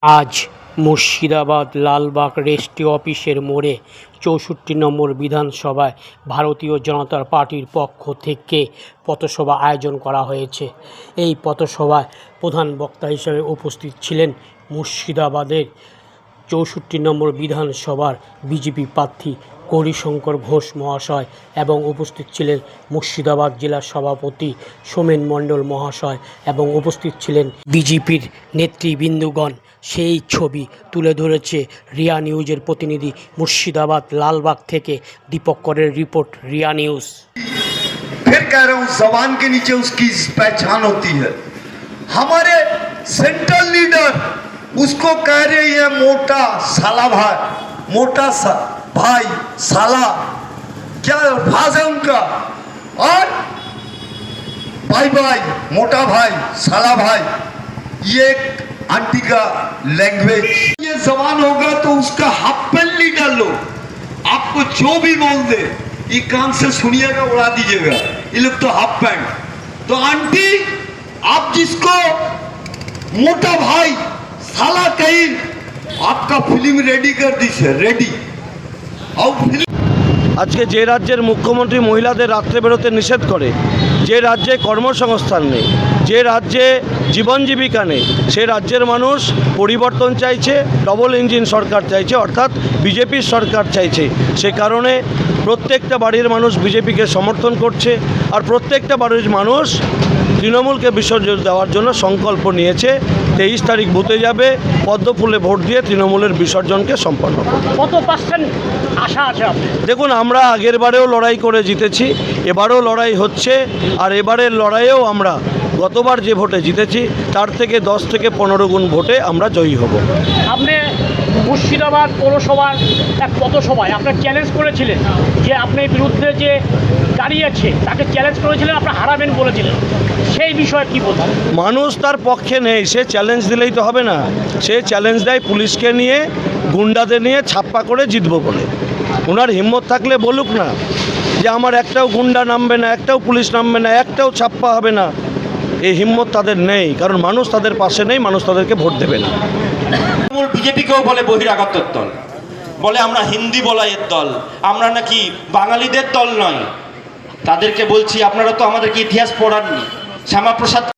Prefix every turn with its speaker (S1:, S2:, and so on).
S1: আজ মুর্শিদাবাদ লালবাগ রেজিস্ট্রি অফিসের মোড়ে ৬৪ নম্বর বিধানসভায় ভারতীয় জনতা পার্টির পক্ষ থেকে পথসভা আয়োজন করা হয়েছে। এই পথসভায় প্রধান বক্তা হিসেবে উপস্থিত ছিলেন মুর্শিদাবাদের ৬৪ নম্বর বিধানসভার বিজেপি প্রার্থী গৌরীশঙ্কর ঘোষ মহাশয় এবং উপস্থিত ছিলেন মুর্শিদাবাদ জেলা সভাপতি সোমেন মণ্ডল মহাশয় এবং উপস্থিত ছিলেন বিজেপির নেতৃবৃন্দগণ। সেই ছবি তুলে ধরেছে রিয়া নিউজের প্রতিনিধি मुर्शिदाबाद लालबाग থেকে दीपक करेर रिपोर्ट रिया न्यूज़।
S2: फिर कह रहा हूँ जबान के नीचे उसकी पहचान होती है। हमारे सेंट्रल लीडर उसको कह रहे हैं मोटा साला भाई, मोटा भाई साला, क्या अल्फाज है उनका। और भाई भाई, मोटा भाई, साला भाई, ये आंटी का लैंग्वेज। ये जबान होगा तो उसका हाफ पेन लीडर लो, आपको जो भी बोल दे ये कान से सुनिएगा, उड़ा दीजिएगा। ये लोग तो हाफ पैंट। तो आंटी, आप जिसको मोटा भाई साला कहीं, आपका फिल्म रेडी कर दी है, रेडी। और फिल्म
S3: আজকে যে রাজ্যের মুখ্যমন্ত্রী মহিলাদের রাত্রে বেরোতে নিষেধ করে, যে রাজ্যে কর্মসংস্থান নেই, যে রাজ্যে জীবন জীবিকা নেই, সে রাজ্যের মানুষ পরিবর্তন চাইছে, ডবল ইঞ্জিন সরকার চাইছে, অর্থাৎ বিজেপির সরকার চাইছে। সে কারণে প্রত্যেকটা বাড়ির মানুষ বিজেপিকে সমর্থন করছে, আর প্রত্যেকটা বাড়ির মানুষ তৃণমূলকে বিসর্জন দেওয়ার জন্য সংকল্প নিয়েছে। 23 তারিখ বুথে যাবে, পদ্মফুলে ভোট দিয়ে তৃণমূলের বিসর্জনকে সম্পন্ন করবে।
S1: কত পার্সেন্ট আশা আছে?
S3: দেখুন, আমরা আগের বারেও লড়াই করে জিতেছি, এবারেও লড়াই হচ্ছে, আর এবারের লড়াইয়েও আমরা গতবার যে ভোটে জিতেছি তার থেকে 10 থেকে 15 গুণ ভোটে আমরা জয়ী হব।
S1: আপনি মুর্শিদাবাদ পৌরসভার এক পথসভায় আপনার চ্যালেঞ্জ করেছিলেন যে আপনার বিরুদ্ধে যে দাঁড়িয়েছে তাকে চ্যালেঞ্জ করেছিলেন, আপনার হারাবেন বলেছিলেন, সেই বিষয়ে কী বলবেন?
S3: মানুষ তার পক্ষে নেই, সে চ্যালেঞ্জ দিলেই তো হবে না। সে চ্যালেঞ্জ দেয় পুলিশকে নিয়ে, গুন্ডাদের নিয়ে ছাপ্পা করে জিতব বলে। ওনার হিম্মত থাকলে বলুক না যে আমার একটাও গুন্ডা নামবে না, একটাও পুলিশ নামবে না, একটাও ছাপ্পা হবে না। এই হিম্মত তাদের নেই, কারণ মানুষ তাদের পাশে নেই, মানুষ তাদেরকে ভোট দেবে না।
S4: বিজেপিকেও বলে বহিরাগতের দল, বলে আমরা হিন্দি বলাইয়ের দল, আমরা নাকি বাঙালিদের দল নয়। তাদেরকে বলছি, আপনারা তো আমাদেরকে ইতিহাস পড়াননি। শ্যামাপ্রসাদ